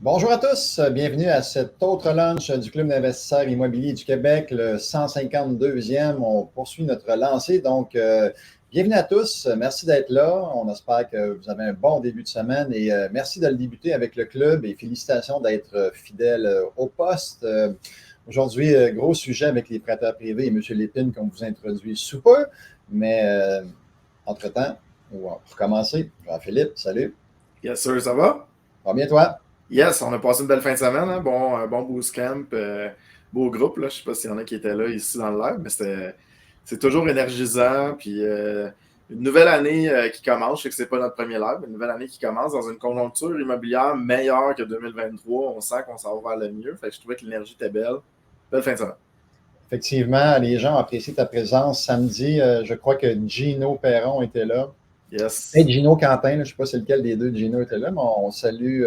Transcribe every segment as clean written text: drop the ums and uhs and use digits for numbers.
Bonjour à tous, bienvenue à cet autre lunch du Club d'investisseurs immobiliers du Québec, le 152e. On poursuit notre lancée, donc bienvenue à tous, merci d'être là. On espère que vous avez un bon début de semaine et merci de le débuter avec le club et félicitations d'être fidèle au poste. Aujourd'hui, gros sujet avec les prêteurs privés et M. Lépine qu'on vous introduit sous peu, mais entre-temps, pour commencer, Jean-Philippe, salut. Yes, sir, ça va? Va bien toi? Yes, on a passé une belle fin de semaine, hein? Bon, un bon boost camp, beau groupe, là. Je sais pas s'il y en a qui étaient là ici dans le live, mais c'est toujours énergisant. Puis une nouvelle année qui commence. Je sais que c'est pas notre premier live, mais une nouvelle année qui commence dans une conjoncture immobilière meilleure que 2023. On sent qu'on s'en va vers le mieux. Fait que je trouvais que l'énergie était belle. Belle fin de semaine. Effectivement, les gens ont apprécié ta présence samedi. Je crois que Gino Perron était là. Et Yes. Gino Quentin, je ne sais pas c'est lequel des deux de Gino était là, mais on salue,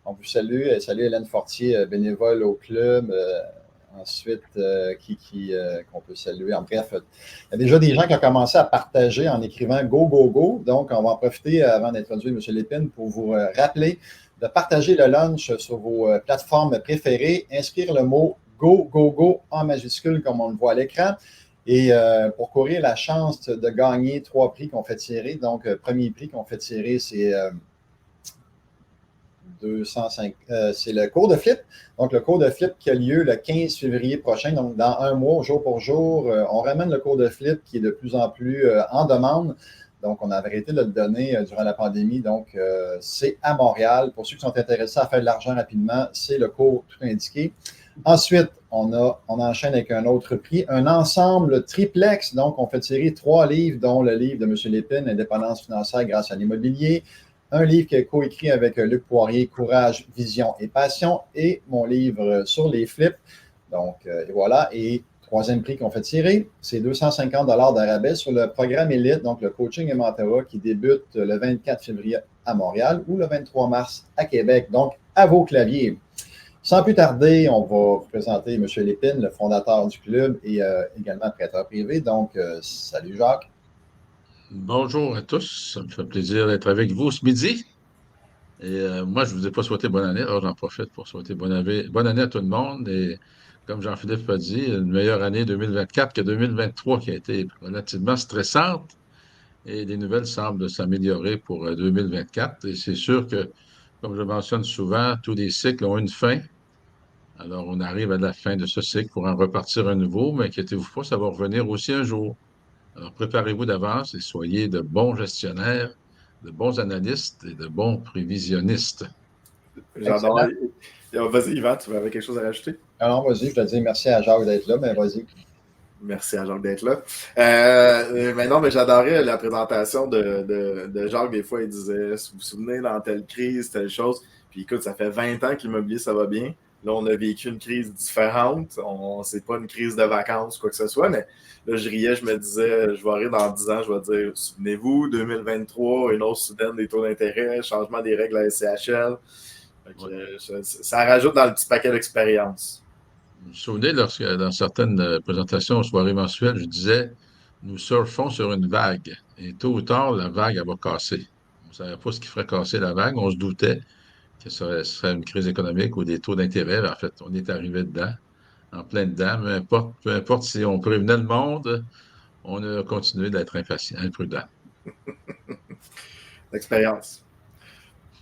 on vous salue. Salut Hélène Fortier, bénévole au club. Ensuite, qu'on peut saluer. En bref, il y a déjà des gens qui ont commencé à partager en écrivant Go, Go, Go. Donc, on va en profiter avant d'introduire M. Lépine pour vous rappeler de partager le lunch sur vos plateformes préférées, inscrire le mot Go, Go, Go en majuscule comme on le voit à l'écran. Et pour courir la chance de gagner 3 prix qu'on fait tirer. Donc, premier prix qu'on fait tirer, c'est 205, c'est le cours de flip. Donc, le cours de flip qui a lieu le 15 février prochain. Donc, dans un mois, jour pour jour, on ramène le cours de flip qui est de plus en plus en demande. Donc, on a arrêté de le donner durant la pandémie. Donc, c'est à Montréal. Pour ceux qui sont intéressés à faire de l'argent rapidement, c'est le cours tout indiqué. Ensuite, on enchaîne avec un autre prix, un ensemble triplex. Donc, on fait tirer 3 livres, dont le livre de M. Lépine, Indépendance financière grâce à l'immobilier, un livre qui est coécrit avec Luc Poirier, Courage, Vision et Passion, et mon livre sur les flips. Donc, et voilà. Et troisième prix qu'on fait tirer, c'est 250 d'arabais sur le programme Élite, donc le coaching et mentorat qui débute le 24 février à Montréal ou le 23 mars à Québec. Donc, à vos claviers. Sans plus tarder, on va vous présenter M. Lépine, le fondateur du club et également prêteur privé. Donc, salut Jacques. Bonjour à tous, ça me fait plaisir d'être avec vous ce midi. Et moi, je ne vous ai pas souhaité bonne année, alors j'en profite pour souhaiter bonne année à tout le monde. Et comme Jean-Philippe a dit, une meilleure année 2024 que 2023 qui a été relativement stressante. Et les nouvelles semblent s'améliorer pour 2024. Et c'est sûr que, comme je le mentionne souvent, tous les cycles ont une fin. Alors, on arrive à la fin de ce cycle pour en repartir un nouveau, mais inquiétez-vous pas, ça va revenir aussi un jour. Alors, préparez-vous d'avance et soyez de bons gestionnaires, de bons analystes et de bons prévisionnistes. J'adore. Excellent. Vas-y, Yvan, tu avais quelque chose à rajouter? Alors, vas-y, je te dis merci à Jacques d'être là, mais vas-y. Merci à Jacques d'être là. Mais non, mais j'adorais la présentation de Jacques. Des fois, il disait, si vous vous souvenez, dans telle crise, telle chose. Puis écoute, ça fait 20 ans que l'immobilier, ça va bien. Là, on a vécu une crise différente. C'est pas une crise de vacances, quoi que ce soit. Mais là, je riais, je me disais, je vais rire dans 10 ans, je vais dire, souvenez-vous, 2023, une hausse soudaine des taux d'intérêt, changement des règles à la SCHL. Ça rajoute dans le petit paquet d'expérience. Vous vous souvenez, lorsque dans certaines présentations aux soirées mensuelles, je disais, nous surfons sur une vague et tôt ou tard, la vague, elle va casser. On ne savait pas ce qui ferait casser la vague. On se doutait que ce serait une crise économique ou des taux d'intérêt. En fait, on est arrivé dedans, en plein dedans. Peu importe si on prévenait le monde, on a continué d'être impatient, imprudent. L'expérience.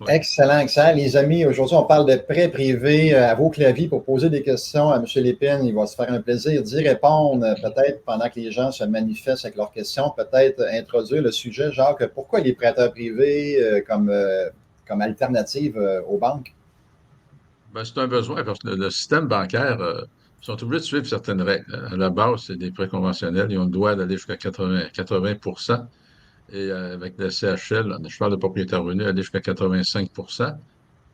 Ouais. Excellent, excellent. Les amis, aujourd'hui, on parle de prêts privés à vos claviers pour poser des questions à M. Lépine. Il va se faire un plaisir d'y répondre, peut-être pendant que les gens se manifestent avec leurs questions, peut-être introduire le sujet. Jacques, pourquoi les prêteurs privés comme alternative aux banques? Ben, c'est un besoin parce que le système bancaire, ils sont obligés de suivre certaines règles. À la base, c'est des prêts conventionnels. Ils ont le droit d'aller jusqu'à 80%. Et avec le CHL, je parle de propriétaire revenu, aller jusqu'à 85%.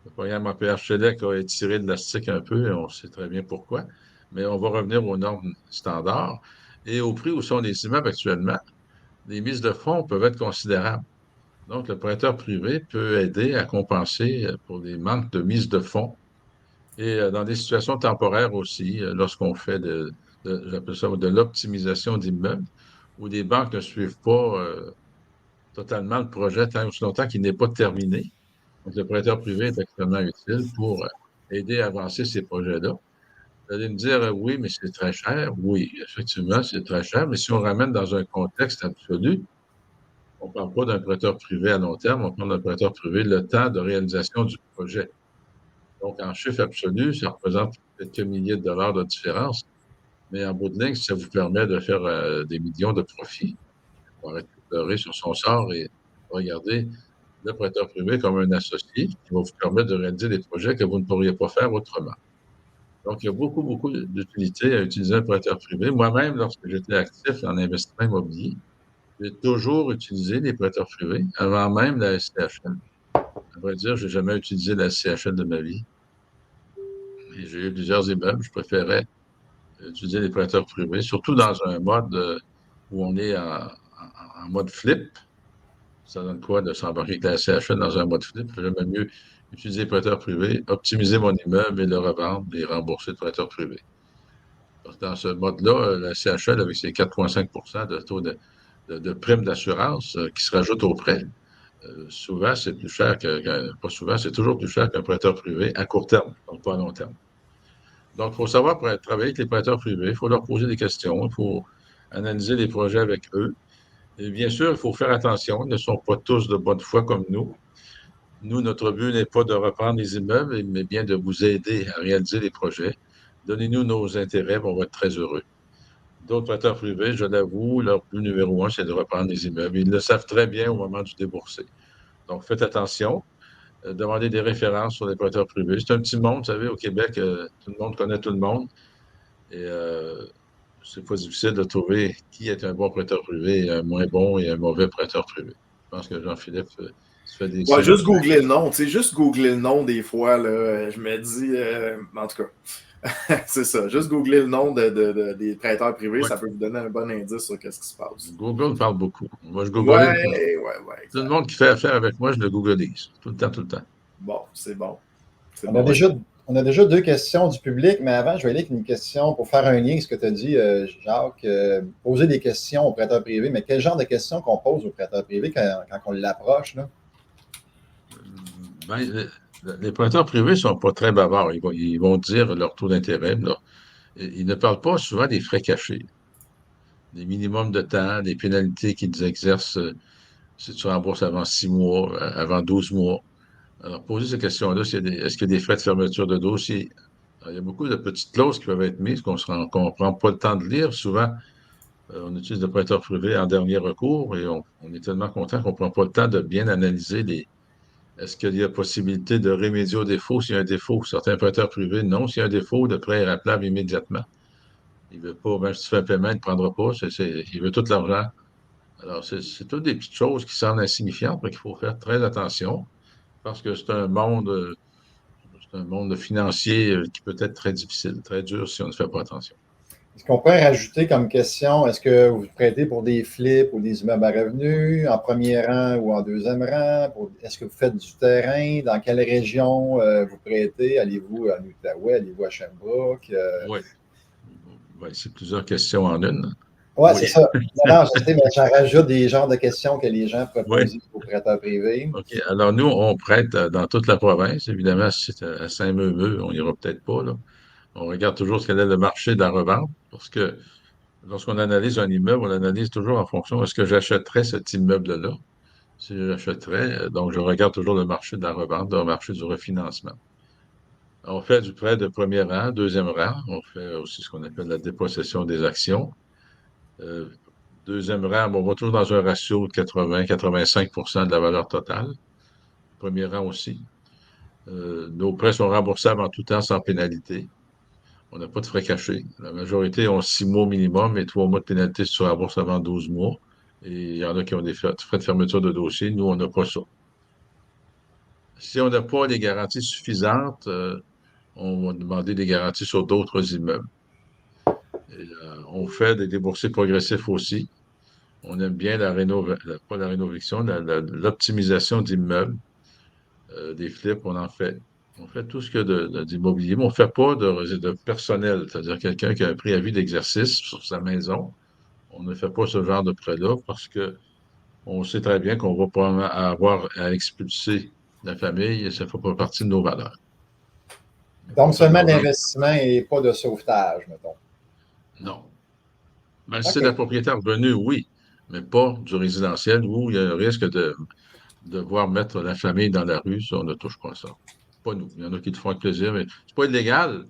Le programme APH Select a étiré l'élastique un peu et on sait très bien pourquoi. Mais on va revenir aux normes standards. Et au prix où sont les immeubles actuellement, les mises de fonds peuvent être considérables. Donc, le prêteur privé peut aider à compenser pour des manques de mise de fonds et dans des situations temporaires aussi, lorsqu'on fait j'appelle ça de l'optimisation d'immeubles, où les banques ne suivent pas totalement le projet tant aussi longtemps qu'il n'est pas terminé. Donc, le prêteur privé est extrêmement utile pour aider à avancer ces projets-là. Vous allez me dire, oui, mais c'est très cher. Oui, effectivement, c'est très cher, mais si on ramène dans un contexte absolu, on ne parle pas d'un prêteur privé à long terme, on parle d'un prêteur privé le temps de réalisation du projet. Donc, en chiffre absolu, ça représente quelques milliers de dollars de différence, mais en bout de ligne, ça vous permet de faire des millions de profits. On va arrêter de pleurer sur son sort et regarder le prêteur privé comme un associé qui va vous permettre de réaliser des projets que vous ne pourriez pas faire autrement. Donc, il y a beaucoup, beaucoup d'utilité à utiliser un prêteur privé. Moi-même, lorsque j'étais actif en investissement immobilier, j'ai toujours utilisé les prêteurs privés avant même la SCHL. À vrai dire, je n'ai jamais utilisé la SCHL de ma vie. Et j'ai eu plusieurs immeubles. Je préférais utiliser les prêteurs privés, surtout dans un mode où on est en mode flip. Ça donne quoi de s'embarquer avec la SCHL dans un mode flip? J'aime mieux utiliser les prêteurs privés, optimiser mon immeuble et le revendre et rembourser le prêteur privé. Dans ce mode-là, la CHL, avec ses 4,5 de taux de prime d'assurance qui se rajoute au prêt, souvent, c'est plus cher pas souvent, c'est toujours plus cher qu'un prêteur privé à court terme, donc pas à long terme. Donc, il faut savoir pour travailler avec les prêteurs privés, il faut leur poser des questions, il faut analyser les projets avec eux. Et bien sûr, il faut faire attention, ils ne sont pas tous de bonne foi comme nous. Nous, notre but n'est pas de reprendre les immeubles, mais bien de vous aider à réaliser les projets. Donnez-nous nos intérêts, on va être très heureux. D'autres prêteurs privés, je l'avoue, leur but numéro un, c'est de reprendre les immeubles. Ils le savent très bien au moment du débourser. Donc, faites attention. Demandez des références sur les prêteurs privés. C'est un petit monde, vous savez, au Québec, tout le monde connaît tout le monde. Et c'est pas difficile de trouver qui est un bon prêteur privé, un moins bon et un mauvais prêteur privé. Je pense que Jean-Philippe se fait des... Ouais, juste googler le nom. Tu sais, juste googler le nom des fois, là, je me dis... en tout cas, c'est ça. Juste googler le nom des prêteurs privés, ça peut vous donner un bon indice sur ce qui se passe. Google parle beaucoup. Moi, je google. Ouais. Tout le monde qui fait affaire avec moi, je le googleise. Tout le temps. Bon, c'est bon. On a déjà 2 questions du public, mais avant, je vais aller avec une question pour faire un lien avec ce que tu as dit, Jacques. Poser des questions aux prêteurs privés, mais quel genre de questions qu'on pose aux prêteurs privés quand on l'approche, là? Les prêteurs privés ne sont pas très bavards. Ils vont dire leur taux d'intérêt. Ils ne parlent pas souvent des frais cachés, des minimums de temps, des pénalités qu'ils exercent si tu rembourses avant 6 mois, avant 12 mois. Alors, poser ces questions-là, est-ce qu'il y a des frais de fermeture de dossier? Alors, il y a beaucoup de petites clauses qui peuvent être mises qu'on ne prend pas le temps de lire. Souvent, on utilise le prêteur privé en dernier recours et on est tellement content qu'on ne prend pas le temps de bien analyser est-ce qu'il y a possibilité de remédier au défaut s'il y a un défaut? Certains prêteurs privés, non. S'il y a un défaut, le prêt est rappelable immédiatement. Il ne veut pas, même si tu fais un paiement, il ne prendra pas. Il veut tout l'argent. Alors, c'est toutes des petites choses qui semblent insignifiantes, mais qu'il faut faire très attention parce que c'est un monde financier qui peut être très difficile, très dur si on ne fait pas attention. Est-ce qu'on pourrait rajouter comme question, est-ce que vous prêtez pour des flips ou des immeubles à revenus, en premier rang ou en deuxième rang? Est-ce que vous faites du terrain? Dans quelle région vous prêtez? Allez-vous en Outaouais? Allez-vous à Sherbrooke? Oui. C'est plusieurs questions en une. Oui, c'est ça. Non, je sais, mais j'en rajoute des genres de questions que les gens pourraient poser aux prêteurs privés. OK. Alors, nous, on prête dans toute la province. Évidemment, si c'est à Saint-Meumeux, on n'ira peut-être pas, là. On regarde toujours quel est le marché de la revente parce que lorsqu'on analyse un immeuble, on l'analyse toujours en fonction est-ce que j'achèterais cet immeuble-là? Si j'achèterais, donc je regarde toujours le marché de la revente, le marché du refinancement. On fait du prêt de premier rang, deuxième rang. On fait aussi ce qu'on appelle la dépossession des actions. Deuxième rang, on va toujours dans un ratio de 80-85 de la valeur totale. Premier rang aussi. Nos prêts sont remboursables en tout temps sans pénalité. On n'a pas de frais cachés. La majorité ont 6 mois minimum et 3 mois de pénalité si tu rembourses avant 12 mois. Et il y en a qui ont des frais de fermeture de dossier. Nous, on n'a pas ça. Si on n'a pas les garanties suffisantes, on va demander des garanties sur d'autres immeubles. Et, on fait des déboursés progressifs aussi. On aime bien pas la rénovation, l'optimisation d'immeubles, des flips, on en fait. On fait tout ce qu'il y a d'immobilier, mais on ne fait pas de personnel, c'est-à-dire quelqu'un qui a un préavis d'exercice sur sa maison. On ne fait pas ce genre de prêt-là parce qu'on sait très bien qu'on va probablement avoir à expulser la famille, ça ne fait pas partie de nos valeurs. Donc, seulement d'investissement et pas de sauvetage, mettons. Non. Ben, si c'est de la propriété en revenu, oui, mais pas du résidentiel où il y a un risque de devoir mettre la famille dans la rue, ça, on ne touche pas à ça. Pas nous. Il y en a qui le font avec plaisir, mais c'est pas illégal,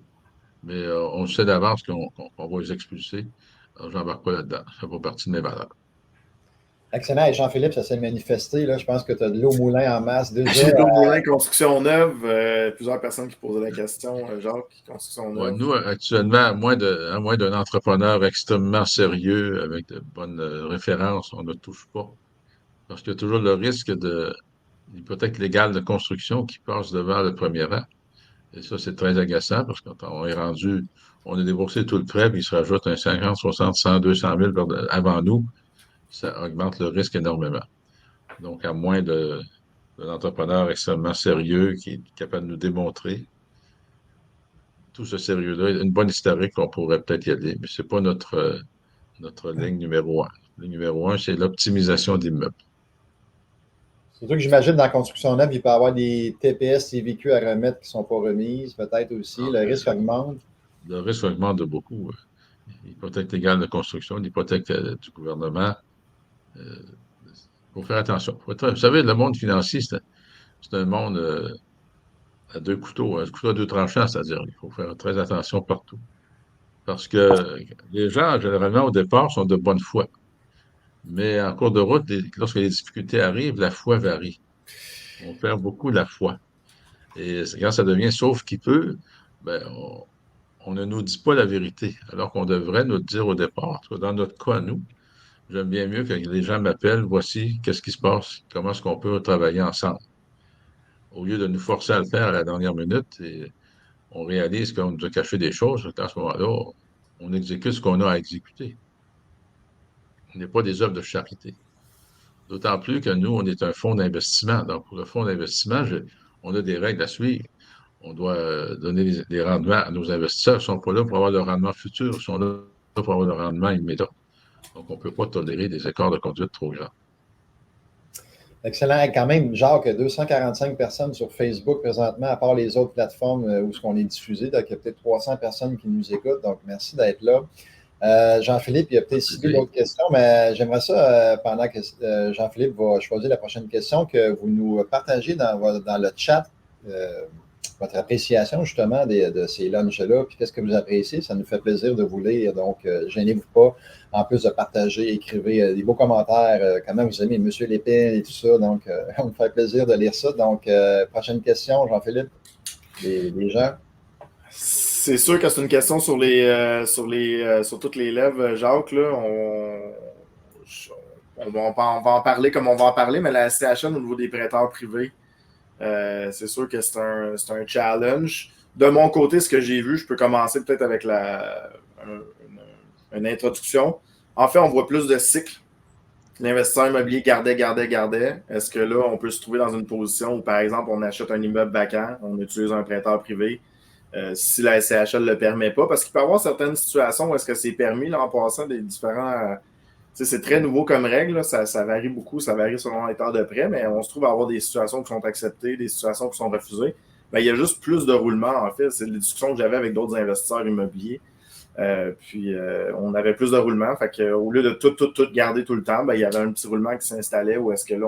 mais on sait d'avance qu'on va les expulser. Alors, je n'embarque pas là-dedans. Ça fait pas partie de mes valeurs. Excellent. Et Jean-Philippe, ça s'est manifesté. Là. Je pense que tu as de l'eau au moulin en masse déjà. J'ai de l'eau au moulin, construction neuve. Plusieurs personnes qui posaient la question, Jacques, construction neuve. Ouais, nous, actuellement, à moins d'un entrepreneur extrêmement sérieux avec de bonnes références, on ne touche pas. Parce qu'il y a toujours le risque de l'hypothèque légale de construction qui passe devant le premier rang. Et ça, c'est très agaçant parce qu'on est rendu, on a déboursé tout le prêt, puis il se rajoute un 50, 60, 100, 200 000 avant nous. Ça augmente le risque énormément. Donc, à moins d'un entrepreneur extrêmement sérieux qui est capable de nous démontrer tout ce sérieux-là, une bonne historique, on pourrait peut-être y aller, mais ce n'est pas notre ligne numéro un. La ligne numéro un, c'est l'optimisation d'immeubles. Surtout que j'imagine dans la construction neuve, il peut y avoir des TPS, CVQ à remettre qui ne sont pas remises, peut-être aussi. Le risque augmente. Le risque augmente de beaucoup. L'hypothèque légale de construction, l'hypothèque du gouvernement. Il faut faire attention. Vous savez, le monde financier, c'est un monde à deux couteaux, un couteau à deux tranchants, c'est-à-dire il faut faire très attention partout. Parce que les gens, généralement, au départ, sont de bonne foi. Mais en cours de route, lorsque les difficultés arrivent, la foi varie. On perd beaucoup la foi. Et quand ça devient sauf qui peut, ben, on ne nous dit pas la vérité, alors qu'on devrait nous le dire au départ. Dans notre cas, nous, j'aime bien mieux que les gens m'appellent, voici qu'est-ce qui se passe, comment est-ce qu'on peut travailler ensemble. Au lieu de nous forcer à le faire à la dernière minute, et on réalise qu'on nous a caché des choses, à ce moment-là, on exécute ce qu'on a à exécuter. On n'est pas des œuvres de charité. D'autant plus que nous, on est un fonds d'investissement. Donc, pour le fonds d'investissement, on a des règles à suivre. On doit donner des rendements à nos investisseurs. Ils ne sont pas là pour avoir le rendement futur, ils sont là pour avoir le rendement immédiat. Donc, on ne peut pas tolérer des écarts de conduite trop grands. Excellent. Quand même, Jacques, 245 personnes sur Facebook présentement, à part les autres plateformes où on est diffusé. Donc, il y a peut-être 300 personnes qui nous écoutent. Donc, merci d'être là. Jean-Philippe, il y a peut-être ciblé d'autres questions, mais j'aimerais ça, pendant que Jean-Philippe va choisir la prochaine question, que vous nous partagiez dans le chat votre appréciation justement de ces lunchs-là, puis qu'est-ce que vous appréciez. Ça nous fait plaisir de vous lire, donc gênez-vous pas. En plus de partager, écrivez des beaux commentaires, comment vous aimez M. Lépine et tout ça, donc on me fait plaisir de lire ça. Donc, prochaine question, Jean-Philippe, les gens. C'est sûr que c'est une question sur toutes les lèvres, Jacques. Là, on va en parler comme on va en parler, mais la SCHL au niveau des prêteurs privés, c'est sûr que c'est un challenge. De mon côté, ce que j'ai vu, je peux commencer peut-être avec une introduction. En fait, on voit plus de cycles. L'investisseur immobilier gardait. Est-ce que là, on peut se trouver dans une position où, par exemple, on achète un immeuble vacant, on utilise un prêteur privé, si la SCHL ne le permet pas, parce qu'il peut y avoir certaines situations où est-ce que c'est permis, là, en passant des différents... c'est très nouveau comme règle, là, ça varie beaucoup, ça varie selon l'état de prêt, mais on se trouve à avoir des situations qui sont acceptées, des situations qui sont refusées. Ben, il y a juste plus de roulement, en fait. C'est les discussions que j'avais avec d'autres investisseurs immobiliers. On avait plus de roulement. Fait que, au lieu de tout garder tout le temps, ben, il y avait un petit roulement qui s'installait où est-ce que là,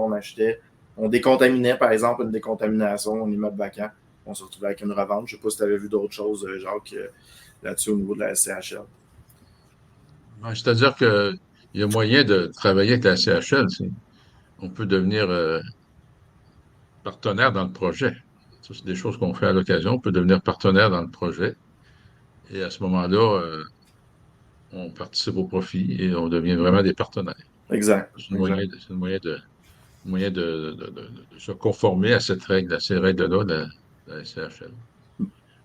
on décontaminait, par exemple, une décontamination, un immeuble vacant. On se retrouvait avec une revente. Je ne sais pas si tu avais vu d'autres choses, Jacques, là-dessus au niveau de la SCHL. C'est-à-dire qu'il y a moyen de travailler avec la SCHL. On peut devenir partenaire dans le projet. Ça, c'est des choses qu'on fait à l'occasion. On peut devenir partenaire dans le projet. Et à ce moment-là, on participe au profit et on devient vraiment des partenaires. Exact. C'est un moyen de se conformer à cette règle, à ces règles-là de la SCHL.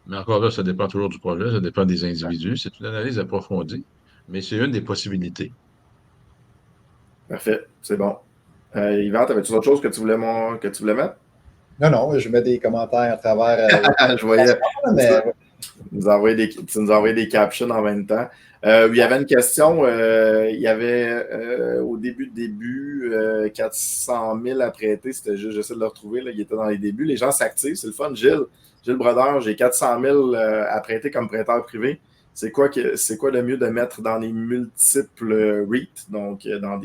Mais encore là, ça dépend toujours du projet, ça dépend des individus. C'est une analyse approfondie, mais c'est une des possibilités. Parfait, c'est bon. Yvan, avais-tu autre chose que tu voulais mettre? Non, je mets des commentaires à travers. Je voyais. Tu nous as envoyé des captions en même temps. Il y avait une question. Il y avait au début 400 000 à prêter. C'était juste, j'essaie de le retrouver. Là, il était dans les débuts. Les gens s'activent. C'est le fun. Gilles Brodeur, j'ai 400 000 à prêter comme prêteur privé. C'est quoi le mieux de mettre dans les multiples REIT, donc dans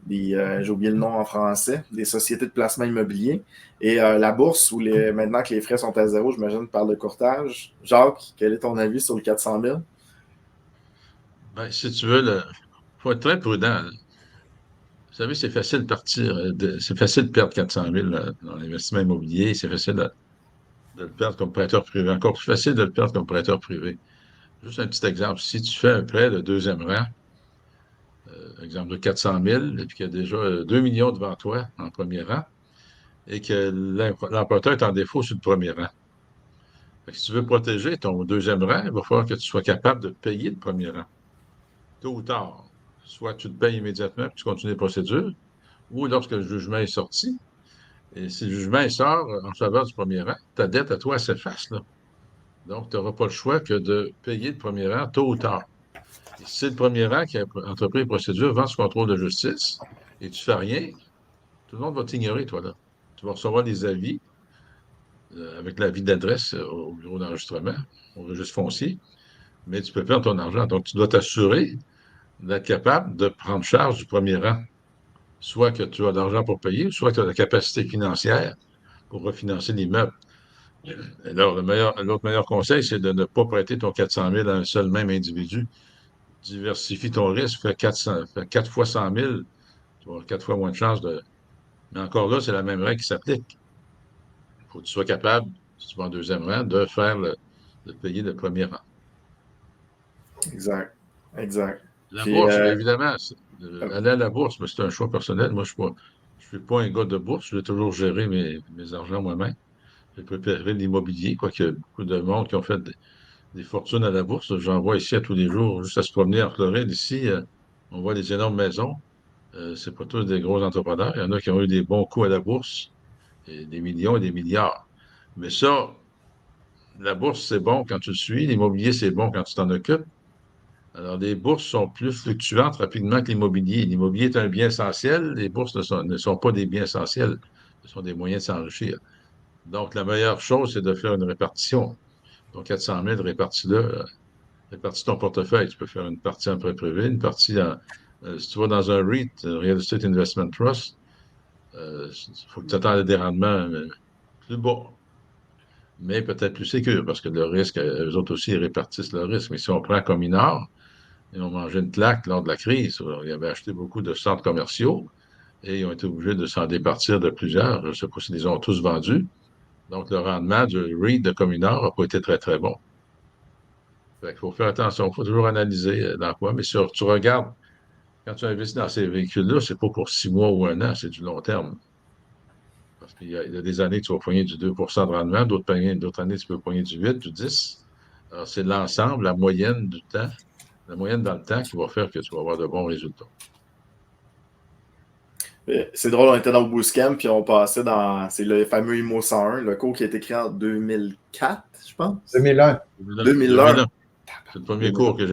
j'ai oublié le nom en français, des sociétés de placement immobilier. Et la bourse, maintenant que les frais sont à zéro, j'imagine, par le courtage. Jacques, quel est ton avis sur le 400 000? Ben, si tu veux, il faut être très prudent. Vous savez, c'est facile de partir, c'est facile de perdre 400 000 dans l'investissement immobilier, c'est facile de le perdre comme prêteur privé. Encore plus facile de le perdre comme prêteur privé. Juste un petit exemple. Si tu fais un prêt de deuxième rang, exemple de 400 000, et puis qu'il y a déjà 2 millions devant toi en premier rang, et que l'emprunteur est en défaut sur le premier rang. Fait que si tu veux protéger ton deuxième rang, il va falloir que tu sois capable de payer le premier rang, tôt ou tard. Soit tu te payes immédiatement et tu continues les procédures, ou lorsque le jugement est sorti, et si le jugement sort en faveur du premier rang, ta dette à toi s'efface, là. Donc, tu n'auras pas le choix que de payer le premier rang tôt ou tard. Et si c'est le premier rang qui a entrepris les procédures devant ce contrôle de justice et tu ne fais rien, tout le monde va t'ignorer, toi, là. Tu vas recevoir des avis avec l'avis d'adresse au bureau d'enregistrement, au registre foncier, mais tu peux perdre ton argent. Donc, tu dois t'assurer d'être capable de prendre charge du premier rang. Soit que tu as de l'argent pour payer, soit que tu as la capacité financière pour refinancer l'immeuble. Alors, l'autre meilleur conseil, c'est de ne pas prêter ton 400 000 à un seul même individu. Diversifie ton risque, fais 4 fois 100 000, tu vas avoir 4 fois moins de chances de. Mais encore là, c'est la même règle qui s'applique. Il faut que tu sois capable, si tu vas en deuxième rang, de payer le premier rang. Exact. Exact. La Puis, bourse, bien évidemment, aller à la bourse, mais c'est un choix personnel. Moi, je ne suis pas un gars de bourse. Je vais toujours gérer mes argents moi-même. J'ai préféré l'immobilier, quoique il y a beaucoup de monde qui ont fait des fortunes à la bourse. J'en vois ici à tous les jours, juste à se promener en Floride. Ici, on voit des énormes maisons. C'est pas tous des gros entrepreneurs. Il y en a qui ont eu des bons coups à la bourse, et des millions et des milliards. Mais ça, la bourse, c'est bon quand tu le suis. L'immobilier, c'est bon quand tu t'en occupes. Alors, les bourses sont plus fluctuantes rapidement que l'immobilier. L'immobilier est un bien essentiel. Les bourses ne sont pas des biens essentiels. Ce sont des moyens de s'enrichir. Donc, la meilleure chose, c'est de faire une répartition. Donc, 400 000, répartis-le. Répartis ton portefeuille. Tu peux faire une partie en prêt privé, une partie si tu vas dans un REIT, Real Estate Investment Trust, il faut que tu attendes des rendements plus bas, mais peut-être plus sécures, parce que le risque, eux autres aussi, ils répartissent le risque. Mais si on prend comme Cominor, ils ont mangé une claque lors de la crise. Ils avaient acheté beaucoup de centres commerciaux et ils ont été obligés de s'en départir de plusieurs. Je ne sais pas s'ils les ont tous vendus. Donc, le rendement du REIT de Cominor n'a pas été très, très bon. Il faut faire attention. Il faut toujours analyser dans quoi. Mais si tu regardes, quand tu investis dans ces véhicules-là, c'est pas pour 6 mois ou un an, c'est du long terme. Parce qu'il y a des années, tu vas poigner du 2 de rendement, d'autres années, tu peux poigner du 8, du 10. Alors, c'est l'ensemble, la moyenne du temps, la moyenne dans le temps qui va faire que tu vas avoir de bons résultats. C'est drôle, on était dans le Bootcamp, puis on passait c'est le fameux IMO 101, le cours qui a été créé en 2004, je pense. 2001. 2001. C'est le premier cours que j'ai.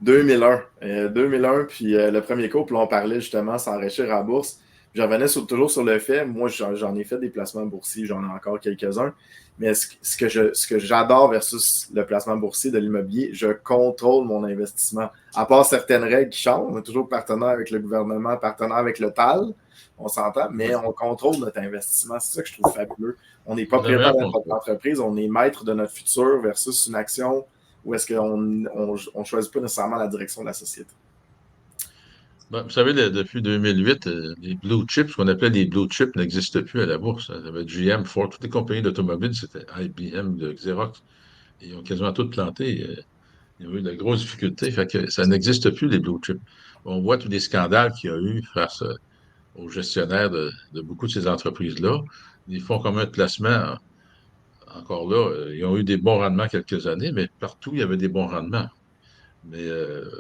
2001. 2001, puis le premier cours, puis là, on parlait justement s'enrichir à la bourse. Je revenais toujours sur le fait, moi, j'en ai fait des placements boursiers, j'en ai encore quelques-uns, mais ce que j'adore versus le placement boursier de l'immobilier, je contrôle mon investissement. À part certaines règles qui changent, on est toujours partenaire avec le gouvernement, partenaire avec le TAL, on s'entend, mais on contrôle notre investissement. C'est ça que je trouve fabuleux. On n'est pas propriétaire de notre entreprise, on est maître de notre futur versus une action où est-ce qu'on ne choisit pas nécessairement la direction de la société. Ben, vous savez, depuis 2008, les blue chips, ce qu'on appelait les blue chips, n'existent plus à la bourse. Il y avait GM, Ford, toutes les compagnies d'automobiles, c'était IBM, Xerox. Ils ont quasiment toutes planté. Ils ont eu de grosses difficultés. Fait que ça n'existe plus, les blue chips. On voit tous les scandales qu'il y a eu face aux gestionnaires de beaucoup de ces entreprises-là. Ils font comme un placement. Encore là, ils ont eu des bons rendements quelques années, mais partout, il y avait des bons rendements. Mais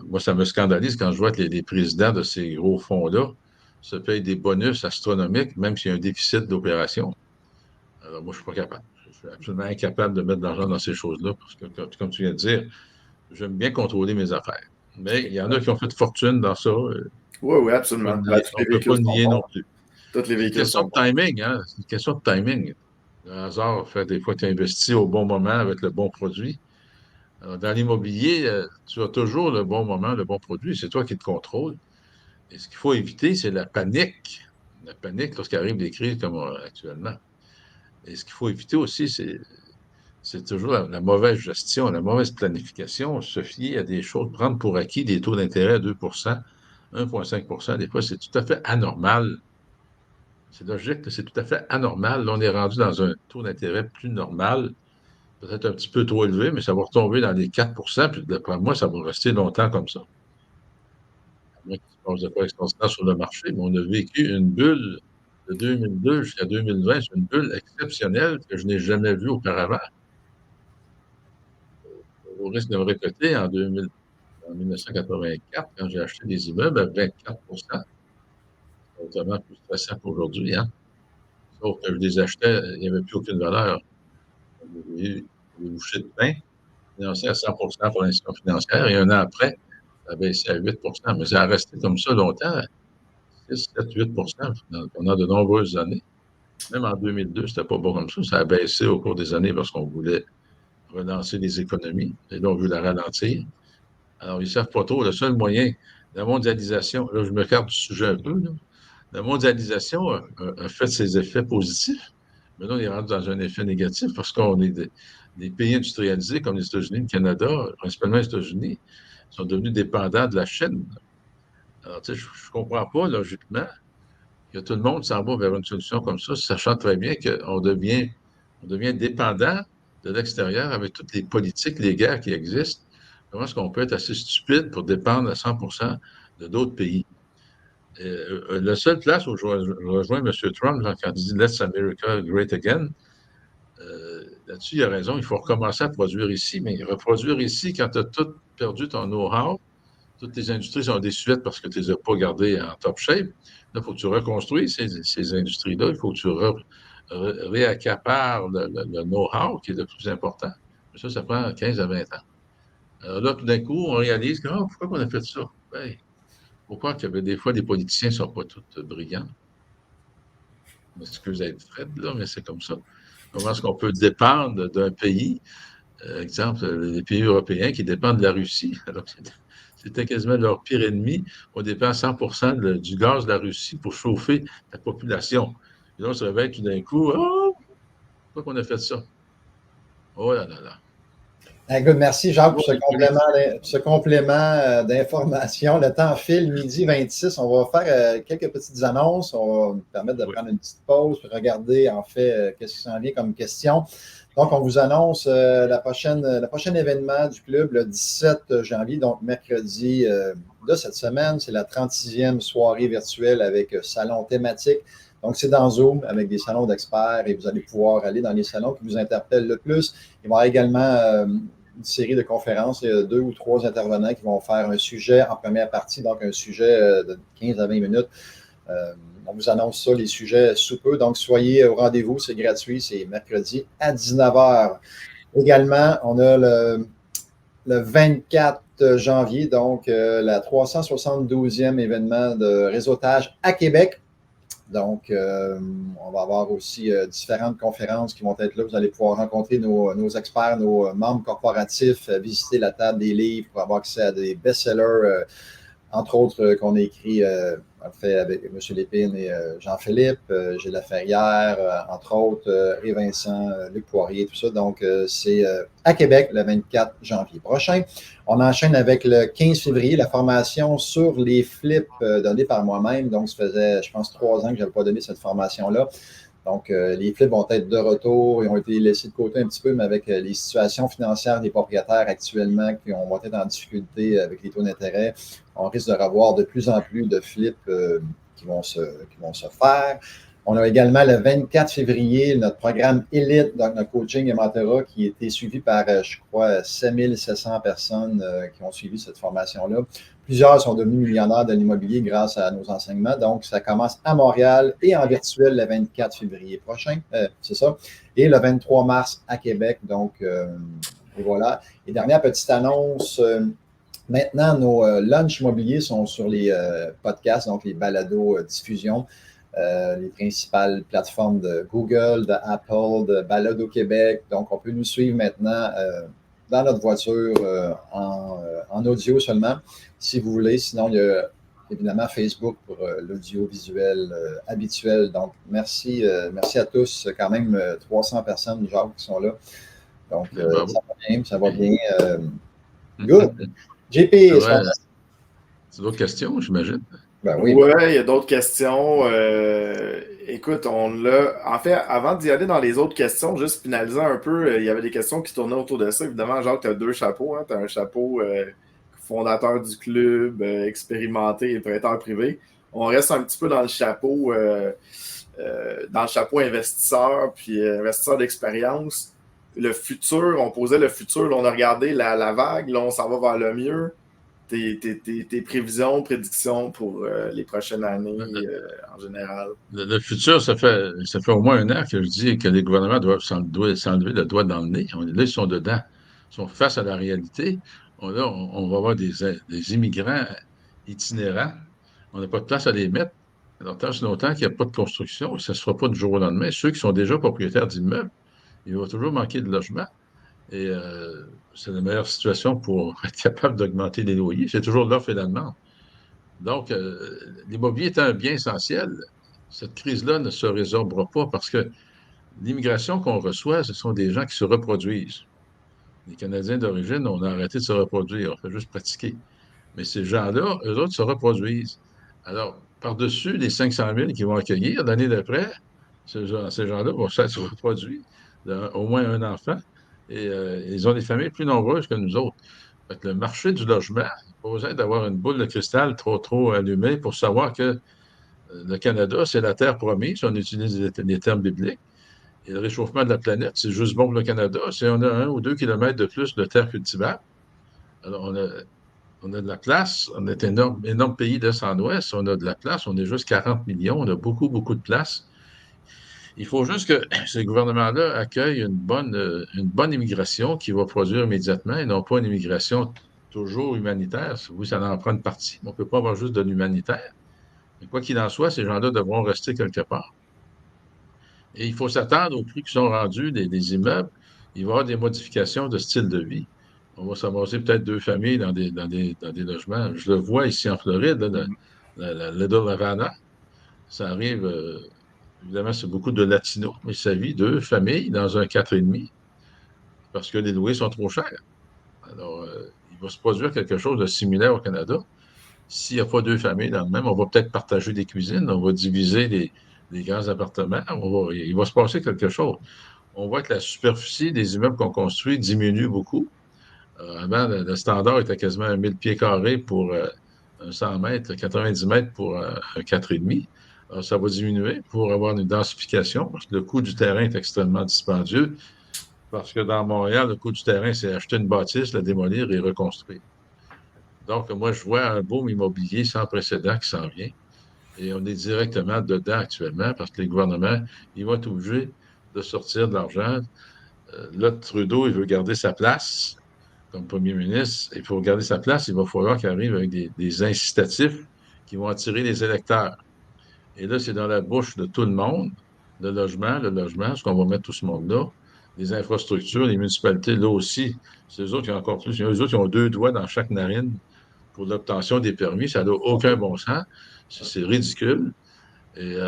moi, ça me scandalise quand je vois que les présidents de ces gros fonds-là se payent des bonus astronomiques, même s'il y a un déficit d'opération. Alors, moi, je ne suis pas capable. je suis absolument incapable de mettre de l'argent dans ces choses-là parce que, comme tu viens de dire, j'aime bien contrôler mes affaires. Mais il y en a qui ont fait fortune dans ça. Oui, oui, absolument. Ben, tous On les ne peut véhicules pas sont nier bons. non plus. Tous les C'est une véhicules question sont de bons. timing, hein? C'est une question de timing. Le hasard fait des fois que tu investis au bon moment avec le bon produit. Alors, dans l'immobilier, tu as toujours le bon moment, le bon produit. C'est toi qui te contrôles. Et ce qu'il faut éviter, c'est la panique. La panique lorsqu'arrive des crises comme actuellement. Et ce qu'il faut éviter aussi, c'est toujours la mauvaise gestion, la mauvaise planification, se fier à des choses, prendre pour acquis des taux d'intérêt à 2 1,5 des fois, c'est tout à fait anormal. C'est logique que c'est tout à fait anormal. Là, on est rendu dans un taux d'intérêt plus normal, peut-être un petit peu trop élevé, mais ça va retomber dans les 4 puis d'après moi, ça va rester longtemps comme ça. À moins qu'il se passe de quoi extraordinaire sur le marché, mais on a vécu une bulle de 2002 jusqu'à 2020, c'est une bulle exceptionnelle que je n'ai jamais vue auparavant. Au risque de me répéter, en 1984, quand j'ai acheté des immeubles à 24 c'est vraiment plus stressant qu'aujourd'hui, hein? Sauf que je les achetais, il n'y avait plus aucune valeur. J'ai eu des bouchées de pain financées à 100 pour l'institution financière et un an après, ça a baissé à 8 mais ça a resté comme ça longtemps, 6, 7, 8 pendant de nombreuses années. Même en 2002, c'était pas bon comme ça. Ça a baissé au cours des années parce qu'on voulait relancer les économies et là, on veut la ralentir. Alors, ils ne savent pas trop. Le seul moyen, la mondialisation, là, je me carte du sujet un peu, là. La mondialisation a fait ses effets positifs, mais là, on est rendu dans un effet négatif parce qu'on est des pays industrialisés comme les États-Unis, le Canada, principalement les États-Unis, sont devenus dépendants de la Chine. Alors, tu sais, je ne comprends pas, logiquement, que tout le monde s'en va vers une solution comme ça, sachant très bien on devient dépendant de l'extérieur avec toutes les politiques, les guerres qui existent. Comment est-ce qu'on peut être assez stupide pour dépendre à 100 de d'autres pays? La seule place où je rejoins M. Trump quand il dit Let's America Great Again, là-dessus, il a raison, il faut recommencer à produire ici, mais reproduire ici quand tu as tout perdu ton know-how, toutes tes industries sont désuètes parce que tu ne les as pas gardées en top shape. Là, il faut que tu reconstruis ces industries-là, il faut que tu réaccapares le know-how qui est le plus important. Ça prend 15 à 20 ans. Alors là, tout d'un coup, on réalise que, pourquoi on a fait ça? Ben, pourquoi qu'il y avait des fois des politiciens ne sont pas tous brillants? Excusez d'être Fred, là, mais c'est comme ça. Comment est-ce qu'on peut dépendre d'un pays, exemple, les pays européens qui dépendent de la Russie, alors que c'était quasiment leur pire ennemi. On dépend 100 du gaz de la Russie pour chauffer la population. Et là, on se réveille tout d'un coup, pourquoi on a fait ça? Oh là là là. Good, merci Jacques pour ce complément d'information. Le temps file, midi 26. On va faire quelques petites annonces. On va nous permettre de prendre une petite pause et regarder en fait qu'est-ce qui s'en vient comme question. Donc, on vous annonce le prochain événement du club le 17 janvier, donc mercredi de cette semaine. C'est la 36e soirée virtuelle avec salon thématique. Donc, c'est dans Zoom avec des salons d'experts et vous allez pouvoir aller dans les salons qui vous interpellent le plus. Il va y avoir également une série de conférences. Il y a 2 ou 3 intervenants qui vont faire un sujet en première partie, donc un sujet de 15 à 20 minutes. On vous annonce ça, les sujets sous peu. Donc, soyez au rendez-vous, c'est gratuit, c'est mercredi à 19h. Également, on a le 24 janvier, donc la 372e événement de réseautage à Québec. Donc, on va avoir aussi différentes conférences qui vont être là. Vous allez pouvoir rencontrer nos experts, nos membres corporatifs, visiter la table des livres pour avoir accès à des best-sellers, entre autres qu'on a écrit en fait avec M. Lépine et Jean-Philippe, Gilles Laferrière, entre autres, et Vincent, Luc Poirier, tout ça. Donc, c'est à Québec le 24 janvier prochain. On enchaîne avec le 15 février, la formation sur les flips donnée par moi-même. Donc, ça faisait, je pense, 3 ans que je n'avais pas donné cette formation-là. Donc, les flips vont être de retour. Ils ont été laissés de côté un petit peu, mais avec les situations financières des propriétaires actuellement qui vont être en difficulté avec les taux d'intérêt, on risque de revoir de plus en plus de flips qui vont se faire. On a également le 24 février notre programme Élite, donc notre coaching et mentorat, qui a été suivi par, je crois, 7700 personnes qui ont suivi cette formation-là. Plusieurs sont devenus millionnaires de l'immobilier grâce à nos enseignements. Donc, ça commence à Montréal et en virtuel le 24 février prochain. C'est ça. Et le 23 mars à Québec. Donc, et voilà. Et dernière petite annonce. Maintenant, nos lunchs immobiliers sont sur les podcasts, donc les balados diffusion. Les principales plateformes de Google, de Apple, de Balado Québec. Donc, on peut nous suivre maintenant dans notre voiture en audio seulement, si vous voulez. Sinon, il y a évidemment Facebook pour l'audiovisuel habituel. Donc, merci à tous. Quand même 300 personnes, genre, qui sont là. Donc, ça va bien, ça va bien. Good. JP, c'est d'autres questions, j'imagine? Ben oui, il y a d'autres questions. Écoute, en fait, avant d'y aller dans les autres questions, juste finalisant un peu, il y avait des questions qui tournaient autour de ça. Évidemment, Jacques, tu as deux chapeaux. Hein? Tu as un chapeau fondateur du club, expérimenté et prêteur privé. On reste un petit peu dans le chapeau investisseur, puis investisseur d'expérience. Le futur, on posait le futur, là, on a regardé la vague, là, on s'en va vers le mieux. Tes prévisions, prédictions pour les prochaines années en général? Le futur, ça fait au moins un an que je dis que les gouvernements doivent s'enlever le doigt dans le nez. Là, ils sont dedans. Ils sont face à la réalité. On va avoir des immigrants itinérants. On n'a pas de place à les mettre. Alors, tant longtemps qu'il n'y a pas de construction, ça ne se fera pas du jour au lendemain. Ceux qui sont déjà propriétaires d'immeubles, il va toujours manquer de logement. Et c'est la meilleure situation pour être capable d'augmenter les loyers. C'est toujours l'offre et la demande. Donc, l'immobilier est un bien essentiel. Cette crise-là ne se résorbera pas parce que l'immigration qu'on reçoit, ce sont des gens qui se reproduisent. Les Canadiens d'origine, on a arrêté de se reproduire, on fait juste pratiquer. Mais ces gens-là, eux autres, se reproduisent. Alors, par-dessus les 500 000 qu'ils vont accueillir, l'année d'après, ces gens-là vont se reproduire, au moins un enfant, et ils ont des familles plus nombreuses que nous autres. Fait que le marché du logement, il n'y a pas besoin d'avoir une boule de cristal trop allumée pour savoir que le Canada, c'est la terre promise, on utilise les termes bibliques. Et le réchauffement de la planète, c'est juste bon pour le Canada. Si on a 1 ou 2 kilomètres de plus de terre cultivable, alors on a de la place, on est un énorme pays d'est en ouest, on a de la place, on est juste 40 millions, on a beaucoup, beaucoup de place. Il faut juste que ces gouvernements-là accueillent une bonne immigration qui va produire immédiatement et non pas une immigration toujours humanitaire. Oui, ça en prend une partie, mais on ne peut pas avoir juste de l'humanitaire. Mais quoi qu'il en soit, ces gens-là devront rester quelque part. Et il faut s'attendre aux prix qui sont rendus des immeubles. Il va y avoir des modifications de style de vie. On va s'amasser peut-être 2 familles dans des logements. Je le vois ici en Floride, là, Little Havana. Ça arrive, évidemment, c'est beaucoup de latinos, mais ça vit 2 familles dans un 4,5 parce que les loyers sont trop chers. Alors, il va se produire quelque chose de similaire au Canada. S'il n'y a pas 2 familles dans le même, on va peut-être partager des cuisines, on va diviser les grands appartements, il va se passer quelque chose. On voit que la superficie des immeubles qu'on construit diminue beaucoup. Avant, le standard était quasiment 1000 pieds carrés pour un 100 mètres, 90 mètres pour un 4,5. Alors, ça va diminuer pour avoir une densification, parce que le coût du terrain est extrêmement dispendieux, parce que dans Montréal, le coût du terrain, c'est acheter une bâtisse, la démolir et reconstruire. Donc, moi, je vois un boom immobilier sans précédent qui s'en vient. Et on est directement dedans actuellement parce que les gouvernements, ils vont être obligés de sortir de l'argent. Là, Trudeau, il veut garder sa place comme premier ministre. Il faut garder sa place. Il va falloir qu'il arrive avec des incitatifs qui vont attirer les électeurs. Et là, c'est dans la bouche de tout le monde. Le logement, ce qu'on va mettre tout ce monde-là. Les infrastructures, les municipalités, là aussi, c'est eux autres qui ont encore plus. Eux autres, qui ont 2 doigts dans chaque narine pour l'obtention des permis. Ça n'a aucun bon sens. C'est ridicule. Et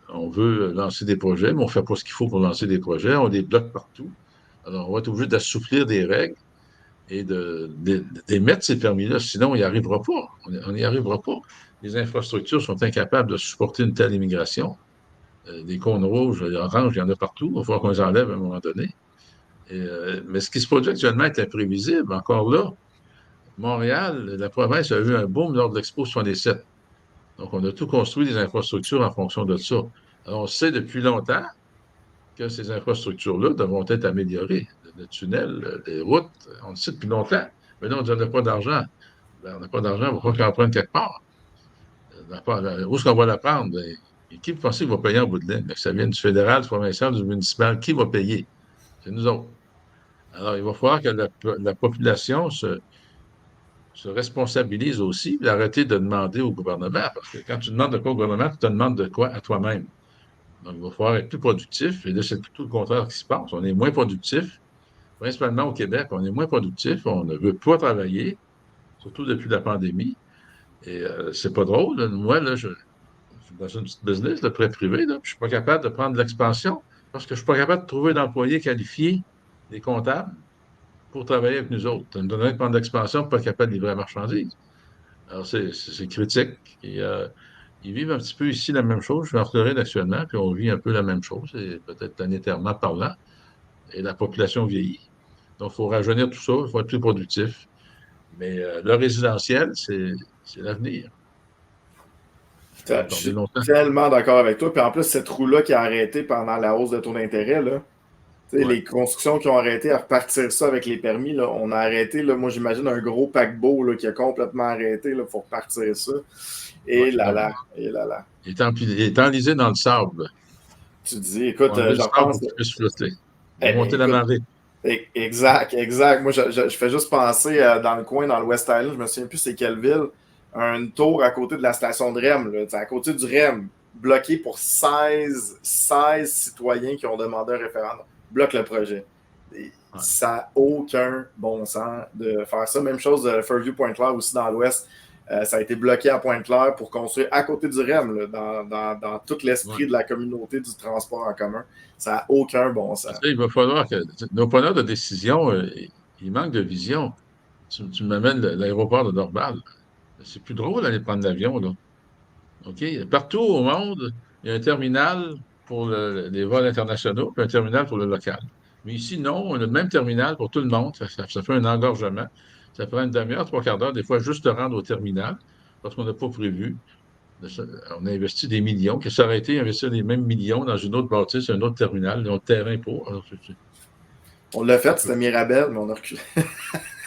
on veut lancer des projets, mais on ne fait pas ce qu'il faut pour lancer des projets. On les bloque partout. Alors, on va être obligé d'assouplir des règles et d'émettre ces permis-là. Sinon, on n'y arrivera pas. On n'y arrivera pas. Les infrastructures sont incapables de supporter une telle immigration. Les cônes rouges, les oranges, il y en a partout. Il va falloir qu'on les enlève à un moment donné. Mais ce qui se produit actuellement est imprévisible. Encore là, Montréal, la province a eu un boom lors de l'Expo 67. Donc, on a tout construit des infrastructures en fonction de ça. Alors, on sait depuis longtemps que ces infrastructures-là devront être améliorées. Le tunnel, les routes, on le sait depuis longtemps. Mais là, on dit qu'on n'a pas d'argent. Ben, on n'a pas d'argent, il va falloir qu'on en prenne quelque part. Où est-ce qu'on va la prendre? Et qui vous pensez qui va payer en bout de ligne? Que ça vienne du fédéral, du provincial, du municipal, qui va payer? C'est nous autres. Alors, il va falloir que la population se responsabilise aussi, et arrêter de demander au gouvernement, parce que quand tu demandes de quoi au gouvernement, tu te demandes de quoi à toi-même. Donc, il va falloir être plus productif, et là, c'est tout le contraire qui se passe. On est moins productif, principalement au Québec, on est moins productif, on ne veut pas travailler, surtout depuis la pandémie, et c'est pas drôle. Là. Moi, là, je suis dans une petite business, le prêt privé, là, puis je suis pas capable de prendre de l'expansion, parce que je suis pas capable de trouver d'employés qualifiés, des comptables, pour travailler avec nous autres. On me donnerait de prendre de l'expansion pour pas être capable de livrer la marchandise. Alors, c'est critique. Et, ils vivent un petit peu ici la même chose. Je suis en Floride actuellement, puis on vit un peu la même chose, et peut-être planétairement parlant, et la population vieillit. Donc, il faut rajeunir tout ça, il faut être plus productif. Mais le résidentiel, c'est l'avenir. On va en Je parler suis longtemps. tellement d'accord avec toi. Puis en plus, cette roue-là qui a arrêté pendant la hausse de taux d'intérêt, là, Ouais. les constructions qui ont arrêté à repartir ça avec les permis, là, on a arrêté, là, moi j'imagine un gros paquebot là, qui a complètement arrêté il faut repartir ça. Ouais. Et là là, et là là. Il est enlisé dans le sable. Tu dis, Pour écoute, enlever le je sable pour repense. qu'il puisse flotter. Il va monter la Écoute, marée. exact, exact. Moi, je fais juste penser dans le coin, dans le West Island, je me souviens plus c'est quelle ville, un tour à côté de la station de REM, là, à côté du REM, bloqué pour 16 citoyens qui ont demandé un référendum. Bloque le projet. Et Ouais. ça n'a aucun bon sens de faire ça. Même chose de Fairview Pointe-Claire aussi dans l'Ouest. Ça a été bloqué à Pointe-Claire pour construire à côté du REM, là, dans tout l'esprit Ouais. de la communauté du transport en commun. Ça n'a aucun bon sens. Il va falloir que nos preneurs de décision, ils manquent de vision. Tu m'amènes l'aéroport de Dorval. C'est plus drôle d'aller prendre l'avion, là. OK? Partout au monde, il y a un terminal pour les vols internationaux, puis un terminal pour le local. Mais ici, non, on a le même terminal pour tout le monde. Ça fait un engorgement. Ça prend une demi-heure, trois quarts d'heure, des fois, juste te rendre au terminal, parce qu'on n'a pas prévu. On a investi des millions, que ça aurait été investir les mêmes millions dans une autre bâtisse, un autre terminal, un autre terrain pour. Alors, On l'a c'est un fait, peu. c'était Mirabel, mais on a reculé.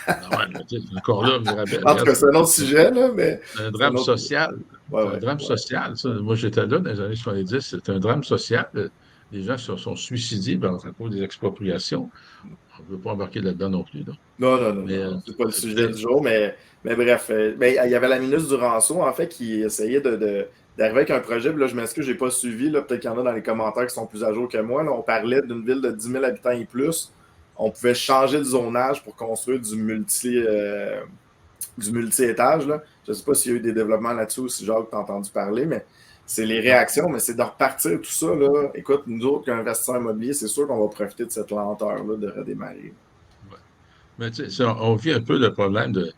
Ah ouais, mais tu sais, encore là, Mirabel, En tout regarde, cas, c'est un autre sujet, là, mais c'est un c'est un drame autre. social. Ouais, C'est un ouais, drame ouais. social, ça. Moi, j'étais là dans les années 70. C'est un drame social. Les gens sont suicidés à cause des expropriations. On ne veut pas embarquer là-dedans non plus. Là. Non, non, non, Mais non, c'est pas le tu sujet sais, du jour, mais bref. Il y avait la ministre Duranceau, en fait, qui essayait d'arriver avec un projet. Puis là, je m'excuse, j'ai pas suivi. Là, peut-être qu'il y en a dans les commentaires qui sont plus à jour que moi. Là, on parlait d'une ville de 10 000 habitants et plus. On pouvait changer le zonage pour construire du multi-étage. Là. Je ne sais pas s'il y a eu des développements là-dessus ou si Jacques t'a entendu parler, mais c'est les non. réactions, mais c'est de repartir tout ça. Là. Écoute, nous autres, qu'investisseurs immobiliers, c'est sûr qu'on va profiter de cette lenteur-là de redémarrer. Ouais. Mais tu sais, on vit un peu le problème de.